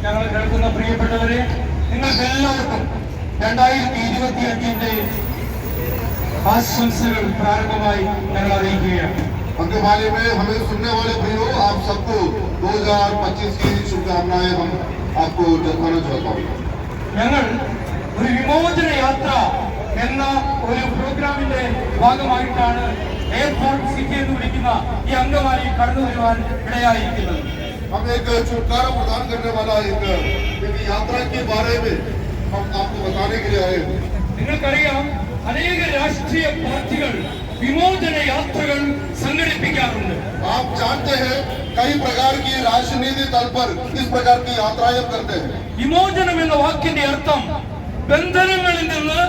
ഞങ്ങൾ കേൾക്കുന്ന പ്രിയപ്പെട്ടവരെ, നിങ്ങൾക്കെല്ലാവർക്കും 2025 ആശംസകൾ പ്രാരംഭമായി ഞങ്ങൾ അറിയിക്കുകയാണ്. अंगमाली में हमें सुनने वाले भाइयों, आप सबको 2025 की शुभकामनाएं हम आपको जताना चाहता हूँ. ഞങ്ങൾ ഒരു വിമോചന യാത്ര എന്ന ഒരു പ്രോഗ്രാമിന്റെ ഭാഗമായിട്ടാണ് എയർപോർട്ട് സിറ്റി എന്ന് വിളിക്കുന്ന ഈ അങ്കമാലി കടന്നു വരുവാൻ ഇടയായിരിക്കുന്നത്. हम एक छुटकारा प्रदान करने वाला एक यात्रा के बारे में हम आपको बताने के लिए आए हैं. നിങ്ങൾക്കറിയാം, അനേക രാഷ്ട്രീയ പാർട്ടികൾ വിമോചന യാത്രകൾ സംഘടിപ്പിക്കാറുണ്ട്. आप जानते हैं कई प्रकार की राजनीति तल पर इस प्रकार की यात्राएं करते हैं. വിമോചനം എന്ന വാക്കിന്റെ അർത്ഥം ബന്ധനങ്ങളിൽ നിന്ന്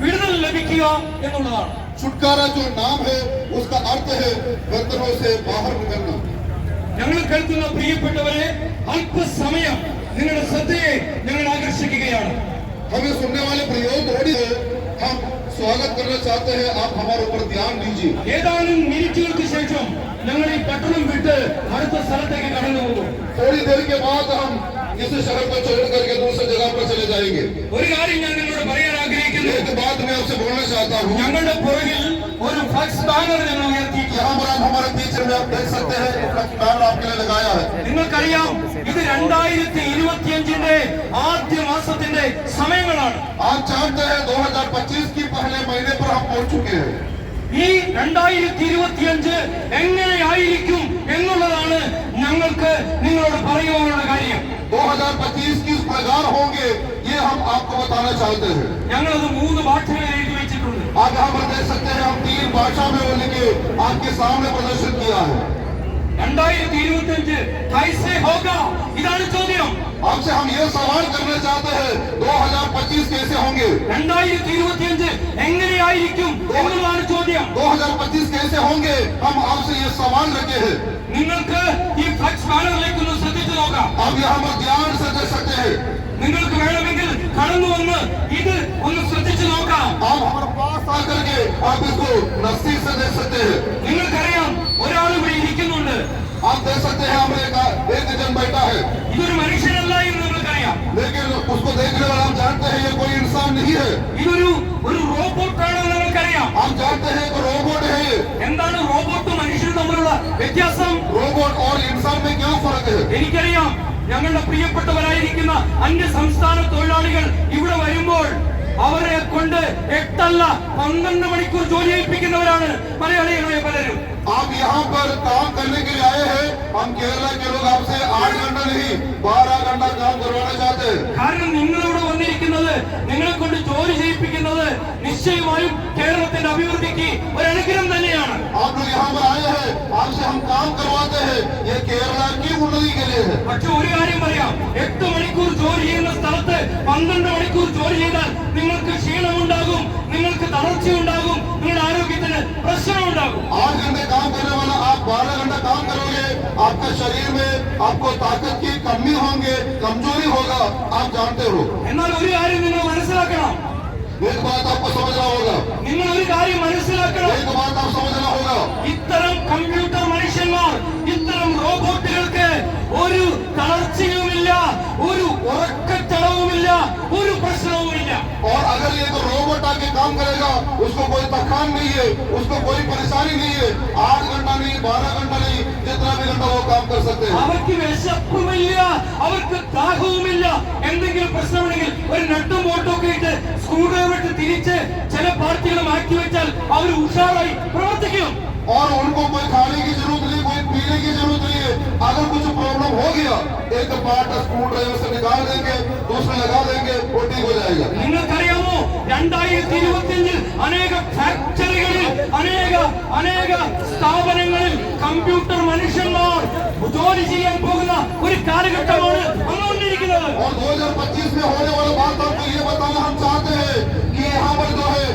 വിടുതൽ ലഭിക്കുക എന്നുള്ളതാണ്. छुटकारा जो नाम है उसका अर्थ है बंधनों से बाहर निकलना. ഞങ്ങൾ കേൾക്കുന്ന പ്രിയപ്പെട്ടവരെ, അല്പസമയം നിങ്ങളുടെ ശ്രദ്ധയെ ഞങ്ങൾ ആകർഷിക്കുകയാണ്. हमें सुनने वाले प्रियो थोड़ी है हम स्वागत करना चाहते हैं. आप हमारे ऊपर ध्यान दीजिए. ഏതാനും മിനിറ്റുകൾക്ക് ശേഷം ഞങ്ങൾ ഈ പട്ടണം വിട്ട് അടുത്ത സ്ഥലത്തേക്ക് കടന്നു പോകും. थोड़ी देर के बाद हम इस शहर को छोड़ करके दूसरी जगह पर चले जाएंगे. ഒരു കാര്യം ഞാൻ നിങ്ങളോട് പറയാൻ ആഗ്രഹിക്കുന്നു. एक बात मैं आपसे बोलना चाहता हूँ. ഞങ്ങളുടെ പുറകിൽ ഒരു ഫ്ലക്സ് ബാനർ ഞങ്ങൾ ഉയർത്തിയിട്ടുണ്ട്. यहाँ पर आप हमारे पीछे में आप देख सकते हैं बैनर आपके लिए लगाया है. നിങ്ങൾക്കറിയാം, ഇത് 2025 ആദ്യ മാസത്തിന്റെ സമയങ്ങളാണ്. आप जानते हैं 2025 की पहले महीने पर हम पहुंच चुके हैं. ഈ 2025 എങ്ങനെയായിരിക്കും എന്നുള്ളതാണ് ഞങ്ങൾക്ക് നിങ്ങളോട് പറയുവാനുള്ള കാര്യം. 2025 किस प्रकार होंगे ये हम आपको बताना चाहते हैं. ഞങ്ങളത് 3 ഭാഷകളിൽ എഴുതി വെച്ചിട്ടുണ്ട്. आप यहाँ पर देख सकते हैं हम 3 भाषा में वो लिखे आपके सामने प्रदर्शित किया है. 2025 कैसे होगा, ഇതാണ് ചോദ്യം. आपसे हम ये सवाल करना चाहते हैं 2025 कैसे होंगे. 2025 എങ്ങനെയായിരിക്കും എന്നുള്ളതാണ് ചോദ്യം. 2025 कैसे होंगे हम आपसे ये सवाल रखे हैं. നിങ്ങൾക്ക് ഈ ഫ്ലക്സ് ബാനറിലേക്ക് ഒന്ന് ശ്രദ്ധിച്ചു നോക്കാം. आप यहाँ पर ध्यान से देख सकते हैं. നിങ്ങൾക്ക് വേണമെങ്കിൽ കടന്നു വന്ന് ഇത് ഒന്ന് ശ്രദ്ധിച്ചു നോക്കാം. आप हमारे पास आकर के आप इसको नजदीक से देख सकते हैं. നിങ്ങൾക്കറിയാം, ഒരാൾ ഇവിടെ ഇരിക്കുന്നുണ്ട്. आप देख सकते हैं हमारे एक जन बैठा है, ഇതൊരു മനുഷ്യനല്ല എന്ന് നിങ്ങൾക്കറിയാം. लेकिन उसको देखने वाला हम जानते हैं ये कोई इंसान नहीं है. ഇതൊരു റോബോട്ടാണെന്ന് നിങ്ങൾക്കറിയാം. हम जानते हैं कि रोबोट है ये. എന്താണ് റോബോട്ടും മനുഷ്യനും തമ്മിലുള്ള വ്യത്യാസം? रोबोट और इंसान में क्या फर्क है. എനിക്കറിയാം, ഞങ്ങളുടെ പ്രിയപ്പെട്ടവരായിരിക്കുന്ന അന്യ സംസ്ഥാന തൊഴിലാളികൾ ഇവിടെ വരുമ്പോൾ അവരെ കൊണ്ട് 8 അല്ല 12 മണിക്കൂർ ജോലി ചെയ്യിപ്പിക്കുന്നവരാണ് മലയാളികളായ പലരും. आप यहाँ पर काम करने के लिए आए हैं. हम केरला के लोग आपसे 8 घंटा नहीं 12 घंटा काम करवाना चाहते हैं. കാരണം നിങ്ങളിവിടെ വന്നിരിക്കുന്നത്, നിങ്ങളെ കൊണ്ട് ജോലി ചെയ്യിപ്പിക്കുന്നത് നിശ്ചയമായും കേരളത്തിന്റെ അഭിവൃദ്ധിക്ക് ഒരു അനുഗ്രഹം തന്നെയാണ്. आप लोग यहाँ पर आए हैं, आपसे हम काम करवाते हैं, ये केरला की उन्नति के लिए है. പക്ഷെ ഒരു കാര്യം പറയാം, 8 മണിക്കൂർ ജോലി ചെയ്യുന്ന സ്ഥലത്ത് 12 മണിക്കൂർ ജോലി ചെയ്താൽ നിങ്ങൾക്ക് ക്ഷീണമുണ്ടാകും, നിങ്ങൾക്ക് തളർച്ചയുണ്ടാകും, നിങ്ങളുടെ ആരോഗ്യത്തിന് പ്രശ്നമുണ്ടാകും. 8 घंटे काम करने वाला आप 12 घंटा काम करोगे, आपका शरीर में आपको ताकत की कमी होंगे, कमजोरी होगा, आप जानते हो. എന്നാൽ ഒരു കാര്യം നിങ്ങൾ മനസ്സിലാക്കണം. एक बात आपको समझना होगा. നിങ്ങൾ ഒരു കാര്യം മനസ്സിലാക്കണം. एक बात आप समझना होगा. ഇത്തരം കമ്പ്യൂട്ടർ മനുഷ്യന്മാർ, ഇത്തരം റോബോട്ടുകൾക്ക് ഒരു തളർച്ചയുമില്ല, ഒരു ഉറക്കച്ചടവുമില്ല, ഒരു പ്രശ്നവുമില്ല. और अगर ये तो रोबोट आके काम करेगा, उसको कोई थकान नहीं है, उसको कोई परेशानी नहीं है. 8 घंटा नहीं 12 घंटा नहीं, जितना भी घंटा वो काम कर सकते हैं. അവർക്ക് വിശപ്പുമില്ല, അവർക്ക് ദാഹവുമില്ല. എന്തെങ്കിലും പ്രശ്നമുണ്ടെങ്കിൽ ഒരു നട്ടും ബോട്ടൊക്കെ ഇട്ട് സ്ക്രൂ ഡ്രൈവർ ഇട്ട് തിരിച്ച് ചില പാർട്ടികൾ മാറ്റി വെച്ചാൽ അവർ ഉഷാറായി പ്രവർത്തിക്കും. और उनको कोई खाने की जरूरत नहीं, कोई पीने की जरूरत नहीं है. अगर कुछ प्रॉब्लम हो गया, एक पार्ट स्क्रू ड्राइवर से निकाल देंगे, दूसरे लगा देंगे, वो ठीक हो जाएगा. നിങ്ങൾക്കറിയാമോ, 2025 അനേക ഫാക്ടറികളിൽ അനേക സ്ഥാപനങ്ങളിൽ കമ്പ്യൂട്ടർ മനുഷ്യന്മാർ ജോലി ചെയ്യാൻ പോകുന്ന ഒരു കാലഘട്ടമാണ് വന്നുകൊണ്ടിരിക്കുന്നത്. और 2025 में होने वाला बात आपको ये बताना हम चाहते हैं कि यहाँ पर जो है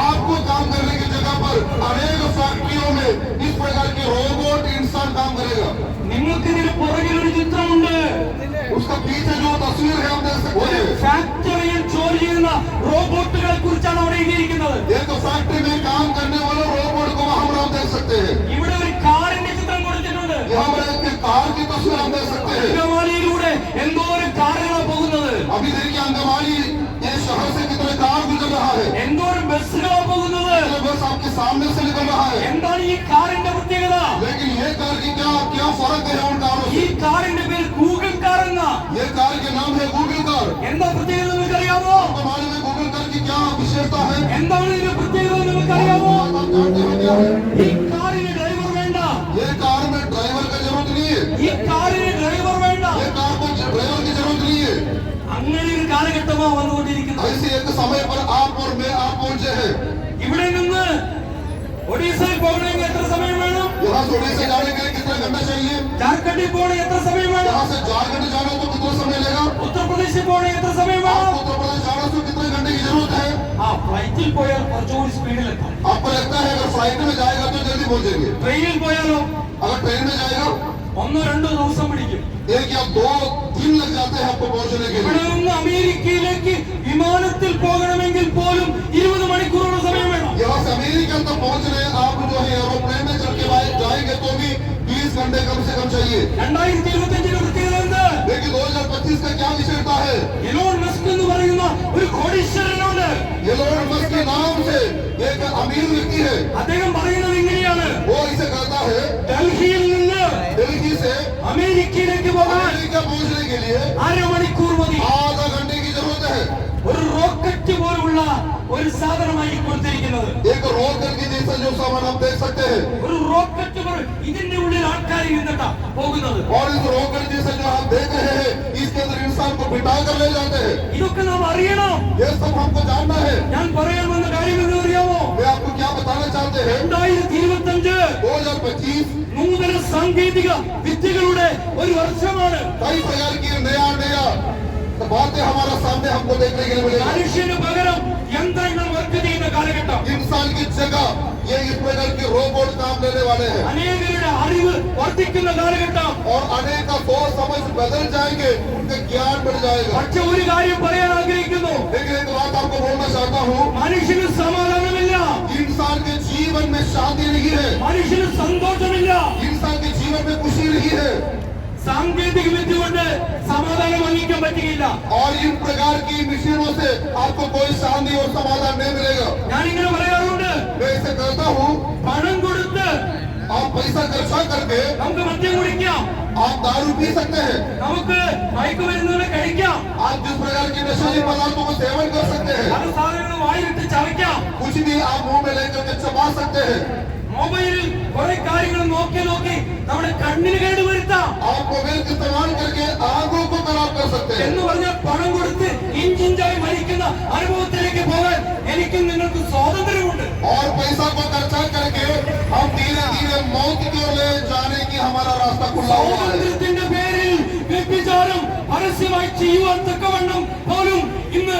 आपको काम करने की जगह पर अनेक फैक्ट्रियों में इस प्रकार के रोबोट इंसान काम करेगा. നിങ്ങൾക്ക് ഇതിന് പുറകിലൊരു ചിത്രമുണ്ട്. उसका पीछे जो तस्वीर है हम देख सकते हैं. ഫാക്ടറിയിൽ ജോലി ചെയ്യുന്ന റോബോട്ടുകളെ കുറിച്ചാണ് അവിടെ എഴുതിയിരിക്കുന്നത്. एक फैक्ट्री में काम करने वाले रोबोट को वहाँ पर हम देख सकते हैं. ഇവിടെ ഒരു കാറിന്റെ ചിത്രം കൊടുത്തിട്ടുണ്ട്. यहाँ पर एक कार की तस्वीर हम देख सकते हैं. അങ്കമാലിയിലൂടെ എന്തോരം കാറുകൾ सामने से निकल रहा है। എന്താണ് ഈ കാറിന്റെ പ്രത്യേകത? लेकिन ये कार की क्या फर्क है उन कारों ഈ से? കാറിന്റെ പേര് ഗൂഗിൾ കാർ എന്നാ. ये कार के नाम है गूगल कार। എന്താ പ്രത്യേകത നിങ്ങൾക്കറിയാമോ? आपको मालूम है गूगल कार की क्या विशेषता है? എന്താണ് ഇതിന്റെ പ്രത്യേകത നിങ്ങൾക്കറിയാമോ? आप जानते हो क्या है? ഈ കാറിന് ഡ്രൈവർ വേണ്ട. ये कार में ड्राइवर का जरूरत नहीं है। ഈ കാറിന് ഡ്രൈവർ വേണ്ട. ये कार को ड्राइवर की जरूरत नहीं है। അങ്ങനെ ഒരു കാലഘട്ടമാണ് വന്നുകൊണ്ടിരിക്കുന്നത്. ऐसे एक समय पर आप और मैं आप पहुंचे हैं। ഇവിടെ നിന്ന് ഒഡീസയിൽ പോകണമെങ്കിൽ എത്ര സമയം വേണം? यहाँ से उड़ीसा जाने के लिए कितना घंटा चाहिए? ജാർഖണ്ഡിൽ പോകണമെങ്കിൽ എത്ര സമയം വേണം? यहाँ से झारखंड जाना तो कितना समय लेगा? ഉത്തർപ്രദേശിൽ പോകണമെങ്കിൽ എത്ര സമയം വേണം? आपको उत्तर प्रदेश जाना तो कितने घंटे की जरूरत है? ആ ഫ്ലൈറ്റിൽ പോയാൽ കുറച്ചുകൂടി സ്പീഡിലെത്താം. आपको लगता है अगर फ्लाइट में जाएगा तो जल्दी पहुंचेंगे? ട്രെയിനിൽ പോയാലോ अगर ट्रेन में जाएगा 1-2 ദിവസം പിടിക്കും. एक या 2 दिन लग जाते हैं आपको पहुंचने के ഇവിടെ लिए। നിന്ന് അമേരിക്കയിലേക്ക് വിമാനത്തിൽ പോകണമെങ്കിൽ പോലും 20 മണിക്കൂറോളം സമയം വേണം. यहाँ से अमेरिका तक पहुंचने आप जो है एरोप्लेन में चढ़ के जाएंगे तो भी 20 घंटे कम से कम चाहिए। 2025 പ്രത്യേകത എന്ത്? लेकिन 2025 का क्या विशेषता है? എലോൺ മസ്ക് എന്ന് പറയുന്ന ഒരു കോടീശ്വരനുണ്ട്. एलोन मस्क के नाम से एक अमीर व्यक्ति है। അദ്ദേഹം പറയുന്നത് ഇങ്ങനെയാണ്: वो इसे कहता है ഡൽഹിയിൽ നിന്ന് दिल्ली से അമേരിക്കയിലേക്ക് പോകാൻ अमेरिका पहुंचने के लिए അരമണിക്കൂർ മതി. आधा घंटे की जरूरत है। ഒരു റോക്കറ്റ് പോലുള്ള ഒരു സാധനമായി കൊടുത്തിരിക്കുന്നത്. एक रॉकेट के जैसा जो सामान आप देख सकते हैं ഒരു റോക്കറ്റ് ഇതിന്റെ ഉള്ളിൽ ആൾക്കാർ ഇരുന്നിട്ടാ പോകുന്നത്. और इस रॉकेट जैसा जो आप देख रहे हैं इसके अंदर इंसान को बिठा कर ले जाते हैं। ഇതൊക്കെ നാം അറിയണം. ये सब हमको जानना है। ഞാൻ പറയാൻ വന്ന കാര്യം എന്ന് അറിയാമോ? वे आपको क्या बताना चाहते हैं? 2025 2025 നൂതന സാങ്കേതിക വിദ്യകളുടെ ഒരു വർഷമാണ്. कई प्रकार की नया बातें हमारा सामने हमको देखने के लिए मिलेगी। മനുഷ്യന് പകരം യന്ത്രങ്ങൾ വർക്ക് ചെയ്യുന്ന കാലഘട്ടം. इंसान की जगह ये इस प्रकार के रोबोट काम लेने वाले हैं അനേകരുടെ അറിവ് വർദ്ധിക്കുന്ന കാലഘട്ടം. और अनेक का सोच समझ बदल जाएंगे, उनका ज्ञान बढ़ जाएगा। പക്ഷെ ഒരു കാര്യം പറയാൻ ആഗ്രഹിക്കുന്നു: लेकिन एक बात आपको बोलना चाहता हूँ, മനുഷ്യന് സമാധാനമില്ല, इंसान के जीवन में शांति नहीं है, മനുഷ്യന് സന്തോഷമില്ല. इंसान के जीवन में खुशी नहीं है സാങ്കേതിക വിദ്യ കൊണ്ട് സമാധാനം വാങ്ങിക്കാൻ പറ്റുകയില്ല. और इन प्रकार की मशीनों से आपको कोई शांति और समाधान नहीं मिलेगा। ഞാനിങ്ങനെ പറയാറുണ്ട്: मैं इसे कहता हूँ, പണം കൊടുത്ത് आप पैसा खर्चा करके നമുക്ക് മദ്യം കുടിക്കാം, आप दारू पी सकते हैं, നമുക്ക് മയക്കുമരുന്നുകളെ കഴിക്കാം, आप जिस प्रकार के नशीले पदार्थों को सेवन कर सकते हैं, പല സാധനങ്ങളും വായിലിട്ട് ചവയ്ക്കാം, कुछ भी आप मुंह में लेकर के चबा सकते हैं, മൊബൈലിൽ കുറെ കാര്യങ്ങൾ നോക്കി നമ്മുടെ കണ്ണിന് കേട് വരുത്താം आप मोबाइल का इस्तेमाल करके आंखों को खराब कर सकते हैं। എന്ന് പറഞ്ഞാൽ പണം കൊടുത്ത് ഇഞ്ചിഞ്ചായി മരിക്കുന്ന അനുഭവത്തിലേക്ക് പോകാൻ എനിക്കും നിങ്ങൾക്ക് സ്വാതന്ത്ര്യമുണ്ട്. और पैसा को खर्चा करके हम धीरे धीरे मौत की ओर ले जाने की हमारा रास्ता खुला हुआ है। സ്വാതന്ത്ര്യത്തിന്റെ പേരിൽ വ്യഭിചാരം പരസ്യമായി ചെയ്യുവാൻ തക്കവണ്ണം പോലും ഇന്ന്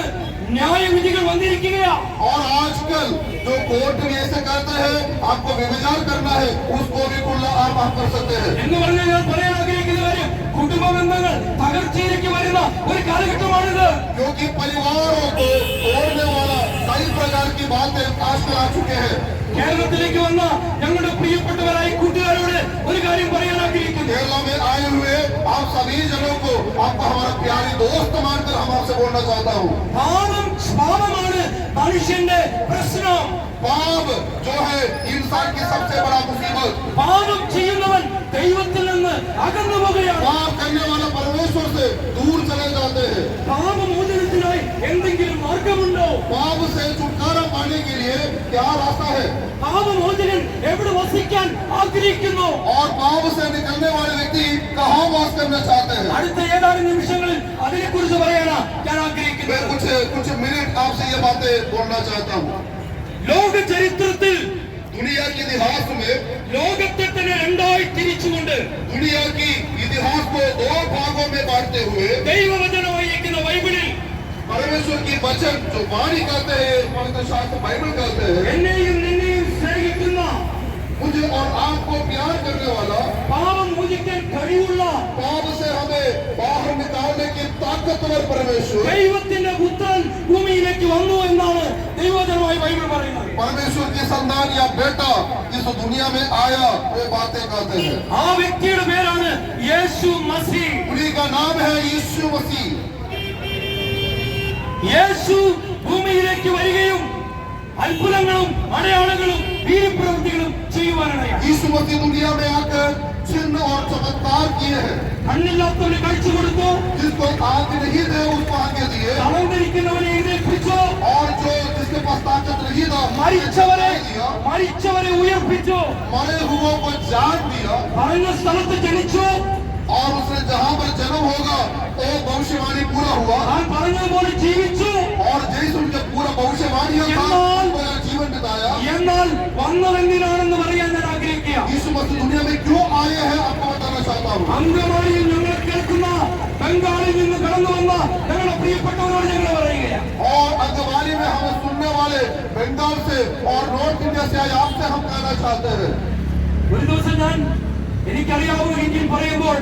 ന്യായവിധികൾ വന്നിരിക്കുകയാ. और आजकल जो कोर्ट में ऐसे कहते हैं आपको व्यभिचार करना है, उसको भी खुला आप कर सकते हैं। എന്ന് പറഞ്ഞാൽ ഞാൻ പറയാൻ ആഗ്രഹിക്കുന്ന കാര്യം, കുടുംബ ബന്ധങ്ങൾ തകർച്ചയിലേക്ക് വരുന്ന ഒരു കാലഘട്ടമാണിത്. क्योंकि परिवारों को तोड़ने वाला कई प्रकार की बातें आजकल आ चुके हैं। കേരളത്തിലേക്ക് വന്ന ഞങ്ങളുടെ പ്രിയപ്പെട്ടവരായ കൂട്ടുകാരോട് ഒരു കാര്യം പറയാൻ ആഗ്രഹിക്കുന്നു. केरला में आए हुए आप सभी जनों को आपको हमारा प्यारी दोस्त मानकर हम आपसे बोलना चाहता हूँ, പാപമാണ് മനുഷ്യന്റെ പ്രശ്നം. पाप जो है इंसान की सबसे बड़ा मुसीबत। പാപം ചെയ്യുന്നവൻ ദൈവത്തിൽ നിന്ന് അകന്നു പോകുകയാണ്. पाप करने वाला परमेश्वर से दूर चले जाते हैं। പാപമോചനത്തിനായി എന്തെങ്കിലും മാർഗമുണ്ടോ? पाप से छुटकारा पाने के लिए क्या रास्ता है? പാപമോചകൻ എവിടെ വസിക്കാൻ ആഗ്രഹിക്കുന്നു? और पाप से निकलने वाले व्यक्ति कहाँ वास करना चाहते हैं? അടുത്ത ഏതാനും നിമിഷങ്ങളിൽ അതിനെക്കുറിച്ച് പറയാനാ ഞാൻ मैं ആഗ്രഹിക്കുന്നത്. कुछ मिनट आपसे ये बातें बोलना चाहता हूँ। ലോക ചരിത്രത്തിൽ दुनिया के इतिहास में ലോകത്തെ തന്നെ രണ്ടായി തിരിച്ചുകൊണ്ട് दुनिया की इतिहास को 2 भागों में बांटते हुए ദൈവവചനമായിരിക്കുന്ന ബൈബിളിൽ परमेश्वर की वचन जो वाणी कहते हैं, पवित्र शास्त्र बाइबल कहते हैं, എന്നെയും നിന്നെയും സ്നേഹിക്കുന്ന मुझे और आपको प्यार करने वाला, പാപം മോചിക്കാൻ കഴിവുള്ള पाप से हमें बाहर निकालने की ताकतवर परमेश्वर, ദൈവത്തിന്റെ പുത്രൻ ഭൂമിയിലേക്ക് വന്നു എന്നാണ് ദൈവവചനമായി ബൈബിൾ പറയുന്നത്. परमेश्वर की संतान या बेटा इस दुनिया में आया, वो बातें कहते हैं। ആ വ്യക്തിയുടെ പേരാണ് യേശു മസീഹ്. उन्हीं का नाम है यीशु मसीह। യേശു ഭൂമിയിലേക്ക് വരികയും അത്ഭുതങ്ങളും അടയാളങ്ങളും വീര്യപ്രവൃത്തികളും ചെയ്യുവാനിടയായി. यीशु मसीह दुनिया में आकर चिन्ह और चमत्कार किए हैं. കണ്ണില്ലാത്തവന് കാഴ്ച കൊടുത്തു, जिसको आंख नहीं थे उसको आंखें दिए, തളർന്നിരിക്കുന്നവനെ എഴുന്നേൽപ്പിച്ചു, और जो जिसके पास ताकत नहीं था മരിച്ചവരെ ഉയർപ്പിച്ചു, मरे हुओं को जान दिया, പറഞ്ഞ സ്ഥലത്ത് ജനിച്ചു, और उसने जहां पर जन्म होगा वो भविष्यवाणी पूरा हुआ, താൻ പറഞ്ഞതുപോലെ ജീവിച്ചു. और जैसे उनके पूरा भविष्यवाणी था जीवन बिताया. എന്നാൽ വന്നതെന്തിനാണെന്ന് പറയാൻ ഞാൻ ആഗ്രഹിക്കുക. यीशु मसीह दुनिया में क्यों आए हैं आपको बताना चाहता हूँ. അങ്കമാലിയിൽ ഞങ്ങൾ കേൾക്കുന്ന ബംഗാളിൽ നിന്ന് കടന്നു വന്ന ഞങ്ങളുടെ പ്രിയപ്പെട്ടവരോട് ഞങ്ങൾ പറയുകയാണ്. और अंगवाली में हमें सुनने वाले बंगाल से और नॉर्थ इंडिया से आए आपसे हम कहना चाहते हैं. ഒരു ദിവസം ഞാൻ എനിക്കറിയാവുന്ന രീതിയിൽ പറയുമ്പോൾ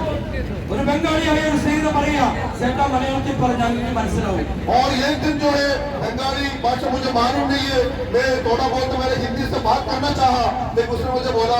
ഒരു ബംഗാളിയായ ഒരു സ്നേഹിതൻ പറയാ, ചേട്ടാ മലയാളത്തിൽ പറഞ്ഞാൽ എനിക്ക് മനസ്സിലാവും. और एक दिन जो है बंगाली भाषा मुझे मालूम नहीं है, मैं थोड़ा बहुत मैंने हिंदी से बात करना चाहा, लेकिन उसने मुझे बोला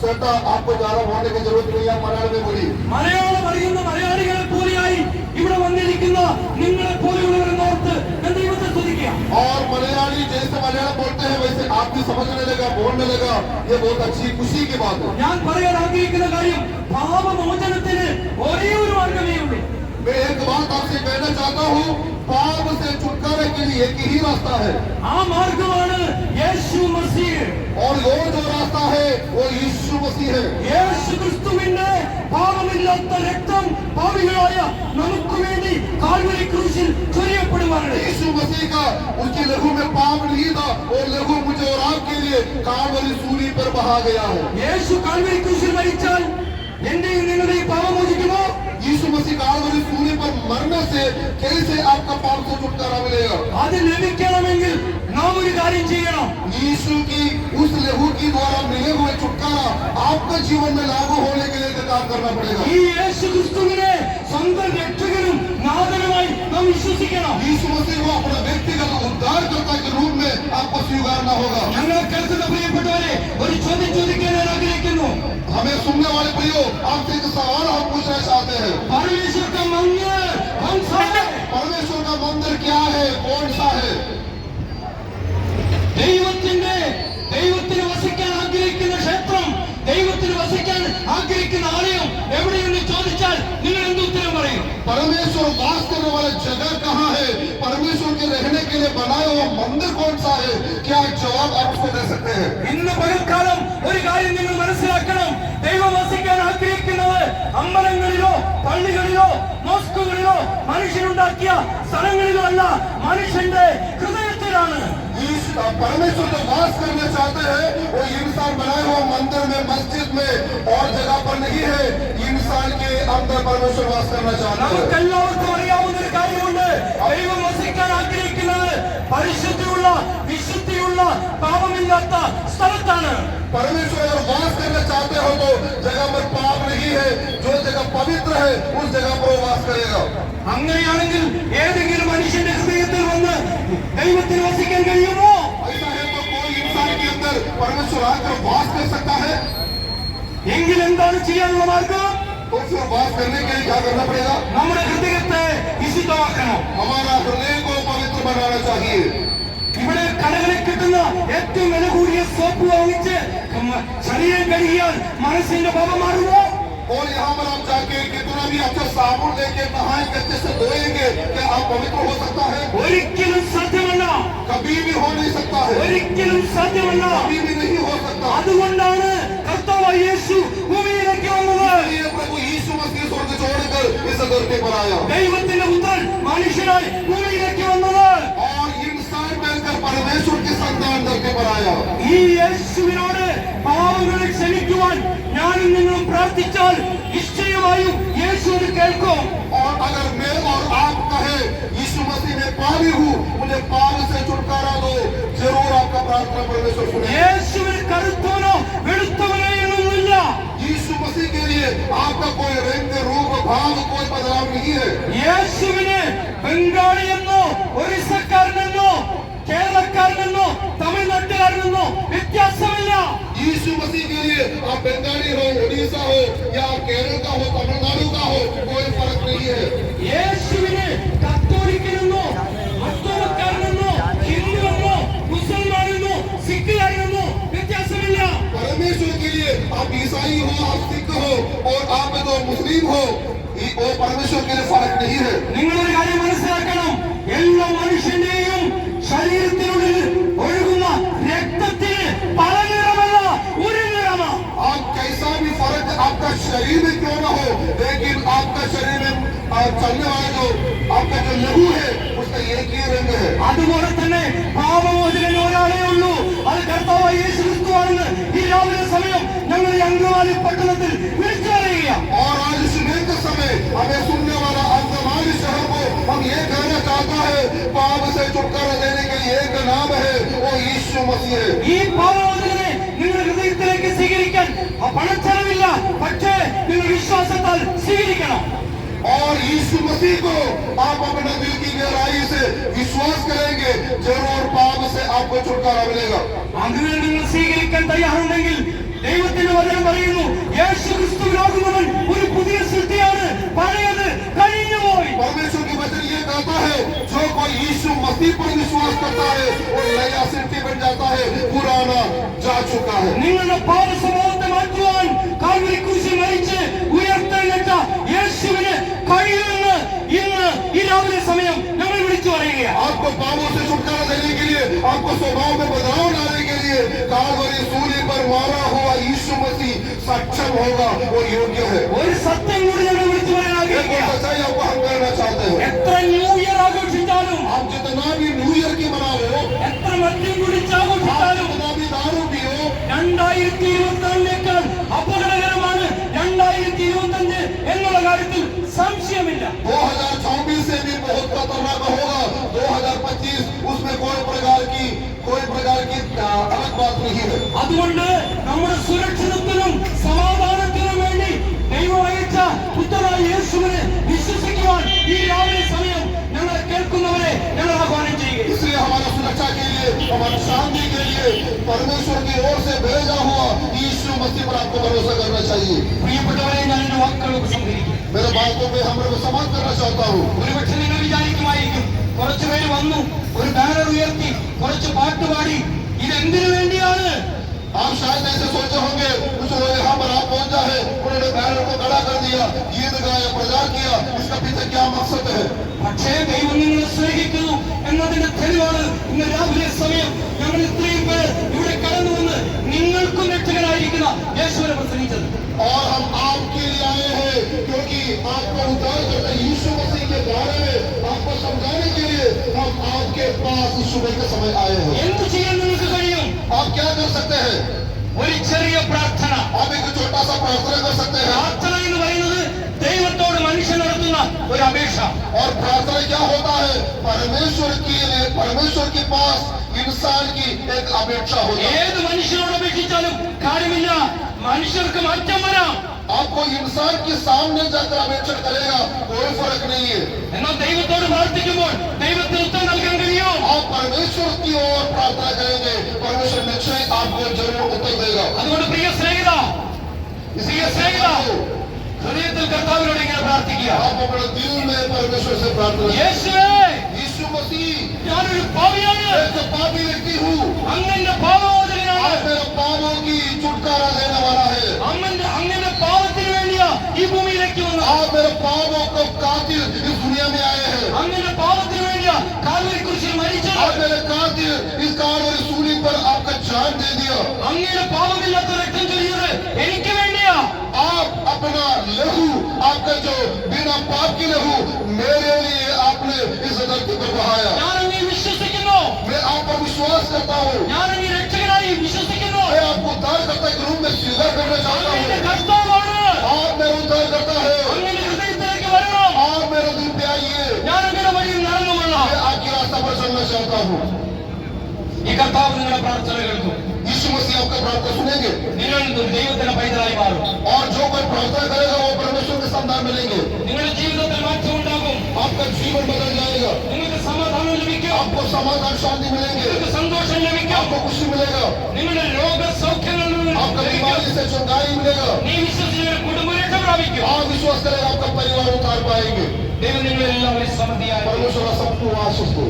सेठा आपको ज्यादा बोलने की जरूरत नहीं है, मलयालम में बोली. മലയാളം അറിയുന്ന മലയാളികളെ പോലെയായി ഇവിടെ വന്നിരിക്കുന്ന നിങ്ങളെ പോലെയുള്ളവരെന്ന് ഓർത്ത് ഞാൻ ദൈവത്തെ സ്തുതിക്കുക. और मलयाली जैसे मलयालम बोलते हैं वैसे आप भी समझने लगा, बोलने लगा, ये बहुत अच्छी खुशी की बात है. ഞാൻ പറയാൻ ആഗ്രഹിക്കുന്ന കാര്യം പാപമോചനത്തിന് ഒരേ ഒരു മാർഗമേ ഉള്ളൂ. मैं एक बात आपसे कहना चाहता हूँ, पाप से छुटकारे के लिए एक ही रास्ता है, ആ മാർഗമാണ് യേശു മസീഹ്. और वो जो रास्ता है वो यीशु मसीह है. യേശു ക്രിസ്തുവിന്റെ പാപമില്ലാത്ത രക്തം പാപികളായ നമുക്ക് വേണ്ടി കാൽവരി ക്രൂശിൽ ചൊരിയപ്പെടുവാനാണ്. यीशु मसीह का उसके लहू में पाप नहीं था, और लहू मुझे और आपके लिए कालवरी सूली पर बहा गया है. യേശു കാൽവരി ക്രൂശിൽ മരിച്ചാൽ എന്റെയും നിങ്ങളുടെയും പാപം മോചിക്കുമോ? यीशु मसीह कालवरी सूली पर मरने से कैसे आपका पाप से छुटकारा मिलेगा? അത് ലഭിക്കണമെങ്കിൽ നാം ഒരു കാര്യം ചെയ്യണം. यीशु की उस लहू की द्वारा मिले हुए छुटकारा आपका जीवन में लागू होने के लिए काम करना पड़ेगा. ഈ യേശു ക്രിസ്തുവിനെ സ്വന്തം രക്ഷകനും നാഥനുമായി നാം വിശ്വസിക്കണം. यीशु मसीह को अपना व्यक्तिगत उद्धारकर्ता के रूप में आपको स्वीकारना होगा. ഞങ്ങൾ കേൾക്കുന്ന പ്രിയപ്പെട്ടവരെ ഒരു ചോദ്യം ചോദിക്കാൻ ഞാൻ ആഗ്രഹിക്കുന്നു. हमें सुनने वाले प्रियो आपसे एक सवाल हम पूछना चाहते हैं. परमेश्वर का मंदिर कौन सा है? परमेश्वर का मंदिर क्या है, कौन सा है? ദൈവത്തിന് വസിക്കാൻ ആഗ്രഹിക്കുന്ന ക്ഷേത്രം, ദൈവത്തിന് വസിക്കാൻ ആഗ്രഹിക്കുന്ന ആലയം എവിടെയെന്ന് ചോദിച്ചാൽ നിങ്ങൾ എന്ത് ഉത്തരം പറയും? परमेश्वर वास करने वाला जगह कहाँ है, परमेश्वर के रहने के लिए बनाया हुआ मंदिर कौन सा है, क्या जवाब आप उसको दे सकते हैं? ഇന്ന് പകൽക്കാലം ഒരു കാര്യം നിങ്ങൾ മനസ്സിലാക്കണം. ദൈവം വസിക്കാൻ ആഗ്രഹിക്കുന്നത് അമ്പലങ്ങളിലോ പള്ളികളിലോ മോസ്കുകളിലോ മനുഷ്യനുണ്ടാക്കിയ സ്ഥലങ്ങളിലോ അല്ല, മനുഷ്യന്റെ ഹൃദയത്തിലാണ്. परमेश्वर जो वास करना चाहते हैं वो इंसान बनाए हुआ मंदिर में, मस्जिद में और जगह पर नहीं है, इंसान के अंदर परमेश्वर वास करना चाहते हैं. നമുക്കെല്ലാവർക്കും അറിയാവുന്ന ഒരു കാര്യമുണ്ട്. ദൈവം വസിക്കാൻ ആഗ്രഹിക്കുന്നത് പരിശുദ്ധിയുള്ള വിശുദ്ധിയുള്ള പാപമില്ലാത്ത സ്ഥലത്താണ്. परमेश्वर अगर वास करना चाहते हो तो जगह पर पाप नहीं है, जो जगह पवित्र है उस जगह पर वो वास करेगा. അങ്ങനെയാണെങ്കിൽ ഏതെങ്കിലും മനുഷ്യന്റെ ഹൃദയത്തിൽ വന്ന് ദൈവത്തിന് വസിക്കാൻ കഴിയുമോ? ऐसा है तो कोई इंसान के अंदर परमेश्वर आकर वास कर सकता है? എങ്കിൽ എന്താണ് ചെയ്യാനുള്ള മാർഗം? तो फिर वास करने के लिए क्या करना पड़ेगा? നമ്മുടെ ഹൃദയത്തെ വിശുദ്ധമാക്കണം. हमारा हृदय को पवित्र बनाना चाहिए. ഇവിടെ കടകളിൽ കിട്ടുന്ന ഏറ്റവും വില കൂടിയ സോപ്പ് വാങ്ങിച്ച് ശരീരം കഴുകിയാൽ മനസ്സിന്റെ പാപം മാറുമോ? और यहाँ पर आप जाके कितना भी अच्छा साबुन लेके नहाएंगे, अच्छे से धोएंगे, क्या आप पवित्र हो सकता है? ഒരിക്കലും സാധ്യമല്ല. कभी भी हो नहीं सकता है, ഒരിക്കലും സാധ്യമല്ല. कभी भी नहीं हो सकता. അതുകൊണ്ടാണ് കർത്താവായ യേശു ഭൂമിയിലേക്ക് വന്നത്. ये प्रभु यीशु मसीह स्वर्ग छोड़कर इस धरती पर आया, ദൈവത്തിന്റെ പുത്രൻ മനുഷ്യനായി ഭൂമിയിലേക്ക് വന്നത്. और इंसान बनकर परमेश्वर के संतान धरती पर आया. ഈ യേശുവിനോട് പാപങ്ങളെ ക്ഷമിക്കുവാൻ ഞാനും നിങ്ങളും പ്രാർത്ഥിച്ചാൽ നിശ്ചയമായും യേശു അത് കേൾക്കും. और अगर मैं और आप कहे यीशु मसीह में पापी हूँ, मुझे पाप से छुटकारा दो, जरूर आपका प्रार्थना परमेश्वर सुनेगा. യേശുവിന് കറുത്തവനോ വെളുത്തവനോ എന്നൊന്നുമില്ല. यीशु मसीह के लिए आपका कोई रंग, रूप, भाव कोई बदलाव नहीं है. യേശുവിന് ബംഗാളിയെന്നോ ഒറീസക്കാരനെന്നോ കേരളക്കാരനെന്നോ തമിഴ്നാട്ടുകാരനെന്നോ വ്യത്യാസമില്ല. यीशु मसीह के लिए आप बंगाली हो, उड़ीसा हो या आप केरल का हो, तमिलनाडु का हो, कोई फर्क नहीं है. യേശുവിന് കത്തോലിക്കനെന്നോ മത്തോലക്കാരനെന്നോ ഹിന്ദുവെന്നോ മുസൽമാനെന്നോ സിഖുകാരനെന്നോ വ്യത്യാസം परमेश्वर के लिए फर्क नहीं है। നിങ്ങളൊരു കാര്യം മനസ്സിലാക്കണം, എല്ലാ മനുഷ്യന്റെയും ശരീരത്തിനുള്ളിൽ ഒഴുകുന്ന രക്തത്തിന് പല നിറമല്ല, ഒരു നിറമാണ്. आप कैसा भी फर्क आपका शरीर में क्यों ना हो, लेकिन आपका शरीर में चलने वाला जो आपका जो लहू है उसका एक ही रंग है। അതുപോലെ തന്നെ പാപമോചനം ഒരാളേ ഉള്ളൂ, അത് കർത്താവായ യേശു ക്രിസ്തുവാണെന്ന് ഈ രാവിലെ സമയം ഞങ്ങൾ ഈ അങ്കമാലി പട്ടണത്തിൽ വിളിച്ചു പറയുക. और आज सुबह के समय हमें सुनने वाला अंगमाली शहर को हम ये कहना चाहता है, पाप से छुटकारा देने के लिए एक नाम है, वो यीशु मसीह है। ഈ പാപമോചനത്തെ നിങ്ങളുടെ ഹൃദയത്തിലേക്ക് സ്വീകരിക്കാൻ പണച്ചെലവില്ല, പക്ഷേ നിങ്ങൾ വിശ്വാസത്താൽ സ്വീകരിക്കണം. और यीशु मसीह को आप अपने दिल की गहराई से विश्वास करेंगे, जरूर पाप से आपको छुटकारा मिलेगा। അങ്ങനെ നിങ്ങൾ സ്വീകരിക്കാൻ തയ്യാറുണ്ടെങ്കിൽ ദൈവത്തിന്റെ വചനം പറയുന്നു, യേശു ക്രിസ്തുവിലാകുന്നവൻ ഒരു പുതിയ സൃഷ്ടിയാണ്, പഴയത് കഴിഞ്ഞുപോയി. परमेश्वर की वचन ये कहता है, जो कोई यीशु मसीह पर विश्वास करता है वो नया सृष्टि बन जाता है, पुराना जा चुका है। നിങ്ങളുടെ പാപ സ്വഭാവത്തെ മാറ്റുവാൻ കാൽവരി ക്രൂശിൽ മരിച്ച് ഉയർത്തെഴുന്നേറ്റ യേശുവിന് കഴിയുമെന്ന് ഇന്ന് ഈ രാവിലെ സമയം ഞങ്ങൾ വിളിച്ചു പറയുകയാണ്. आपको पापों से छुटकारा देने के लिए, आपको स्वभाव में बदलाव लाने के लिए कालवरी सूली पर मारा हुआ यीशु मसीह सक्षम होगा, वो योग्य है। ഒരു സത്യം കൂടി ഞങ്ങൾ വിളിച്ചു പറയാൻ एक ആഗ്രഹിക്കുകയാണ്. सच्चाई आपको हम कहना चाहते हैं, എത്ര ന്യൂ ഇയർ ആഘോഷിച്ചാലും, आप जितना भी न्यू ईयर की मनाओ, എത്ര മദ്യം കുടിച്ച് आप ആഘോഷിച്ചാലും जितना भी दारू पियो, 2024 അപകടകരമാണ് 2025 എന്നുള്ള കാര്യത്തിൽ സംശയമില്ല. 2024 से भी बहुत खतरनाक होगा, 2025 उसमें कोई प्रकार की अलग बात नहीं है। അതുകൊണ്ട് നമ്മുടെ സുരക്ഷിതത്വത്തിനും സമാധാനത്തിനും വേണ്ടി ദൈവം അയച്ച പുത്രനായ യേശുവിനെ വിശ്വസിക്കുവാൻ ഈ രാവിലെ സമയം ഞങ്ങളെ കേൾക്കുന്നവരെ ഞങ്ങൾ ആഹ്വാനം ചെയ്യുക. इसलिए हमारा सुरक्षा के लिए, हमारी शांति के लिए परमेश्वर की ओर से भेजा हुआ यीशु मसीह पर आपको भरोसा करना चाहिए। പ്രിയപ്പെട്ടവരെ, ഞാൻ എന്റെ വാക്കുകളൊക്കെ സംഭരിക്കും. मेरे बातों पे हम लोग समाप्त करना चाहता हूँ। ഒരുപക്ഷെ നിങ്ങൾ വിചാരിക്കുമായിരിക്കും, കുറച്ചുപേര് വന്നു, ഒരു ബാനർ ഉയർത്തി, കുറച്ച് പാട്ടുപാടി, ഇതെന്തിനു വേണ്ടിയാണ്? आप शायद ऐसे सोचे होंगे, कुछ लोग यहाँ पर आप पहुंचा है, उन्होंने बैनर को खड़ा कर दिया, गीत गाया, प्रचार किया, इसका पीछे क्या मकसद है? പക്ഷേ ദൈവം നിങ്ങളെ സ്നേഹിക്കുന്നു എന്നതിന്റെ തെളിവാണ് ഇന്ന് രാവിലെ സമയം ഞങ്ങൾ ഇത്രയും പേർ ഇവിടെ കടന്നു വന്ന് നിങ്ങൾക്കും രക്ഷകനായിരിക്കുന്ന യേശുവിനെ പ്രസംഗിച്ചത്. और हम आपके लिए आए हैं, क्योंकि आपको उद्धार करते यीशु मसीह के बारे में आपको समझाने के लिए हम आपके पास इस सुबह के समय आए हैं। എന്ത് ചെയ്യാൻ നിങ്ങൾക്ക് കഴിയും? आप क्या कर सकते हैं? ഒരു ചെറിയ പ്രാർത്ഥന. आप एक छोटा सा प्रार्थना कर सकते हैं। പ്രാർത്ഥന എന്ന് പറയുന്നത് ദൈവത്തോട് മനുഷ്യൻ നടത്തുന്ന ഒരു അപേക്ഷ. और प्रार्थना क्या होता है? परमेश्वर के पास इंसान की एक अपेक्षा होती है। ഏത് മനുഷ്യനോട് അപേക്ഷിച്ചാലും കാര്യമില്ല, മനുഷ്യർക്ക് മാറ്റം വരാം. आपको इंसान के सामने जाकर अपेक्षा करेगा, कोई फर्क नहीं है। എന്നാൽ ദൈവത്തോട് പ്രാർത്ഥിക്കുമ്പോൾ ദൈവത്തിന് ഉത്തരം നൽകാൻ കഴിയും. आप परमेश्वर की ओर प्रार्थना करेंगे, परमेश्वर निश्चय आपको जरूर उत्तर देगा। അതുകൊണ്ട് പ്രിയ സ്നേഹിത, ഹൃദയത്തിൽ കർത്താവിനോട് ഇങ്ങനെ പ്രാർത്ഥിക്കുക. आप अपने दिल में परमेश्वर से प्रार्थना करें। യേശുവേ, यीशु मसीह, ഞാനൊരു പാപിയാണ്, एक पापी व्यक्ति हूँ, അങ്ങന്റെ പാപമോചനമാണ്, आप मेरे पापों की छुटकारा देने वाला है। അങ്ങന്റെ പാപത്തിന് വേണ്ടിയാ ഈ ഭൂമിയിലേക്ക് വന്നത്. आप मेरे पापों को कातिल इस दुनिया में आए हैं। അങ്ങന്റെ പാപത്തിന് വേണ്ടിയാ കാൽവരി ക്രൂശിൽ മരിച്ചത്. आप मेरे कातिल इस कालवरी सूली पर आपका जान दे दिया। അങ്ങയുടെ പാപമില്ലാത്ത രക്തം ചൊരിഞ്ഞത് എനിക്ക് വേണ്ടിയാ. आप अपना लहू, आपका जो बिना पाप की लहू मेरे लिए आपने इस धरती पर बहाया। ഞാൻ അങ്ങയെ വിശ്വസിക്കുന്നു, मैं आप पर विश्वास करता हूँ, ഞാൻ അങ്ങയെ രക്ഷകനായി വിശ്വസിക്കുന്നു. मैं आपको उद्धार करता के रूप में स्वीकार करना चाहता അങ്ങയുടെ हूँ। കർത്താവാണ്, आप मेरा उद्धार करता है, അങ്ങയുടെ ഹൃദയത്തിലേക്ക് വരണം. आप मेरे दिल पे आइए, ഞാൻ അങ്ങയുടെ വഴിയിൽ നടന്നുകൊള്ളാം. मैं आपकी रास्ता पर चलना चाहता हूँ। ഈ കർത്താവ് നിങ്ങളുടെ പ്രാർത്ഥന കേൾക്കും. यीशु मसीह आपका प्रार्थना सुनेंगे, നിങ്ങൾ ദൈവത്തിന്റെ പൈതലായി മാറും. और जो कोई प्रार्थना करेगा वो परमेश्वर के संधान मिलेंगे। നിങ്ങളുടെ ജീവിതത്തിൽ മാറ്റം ഉണ്ടാകും. आपका जीवन बदल जाएगा, നിങ്ങൾക്ക് സമാധാനം ലഭിക്കും, आपको समाधान शांति मिलेंगे, നിങ്ങൾക്ക് സന്തോഷം ലഭിക്കും, आपको खुशी मिलेगा, നിങ്ങളുടെ രോഗസൗഖ്യങ്ങളിൽ നിന്ന് आपका ലഭിക്കും. बीमारी से छुटकारा मिलेगा। നീ വിശ്വസിച്ച കുടുംബം രക്ഷ പ്രാപിക്കും. आप विश्वास करेगा, आपका परिवार उतार पाएंगे। ദൈവം നിങ്ങളെല്ലാവരും സമൃദ്ധിയായി परमेश्वर सबको आशीष दे।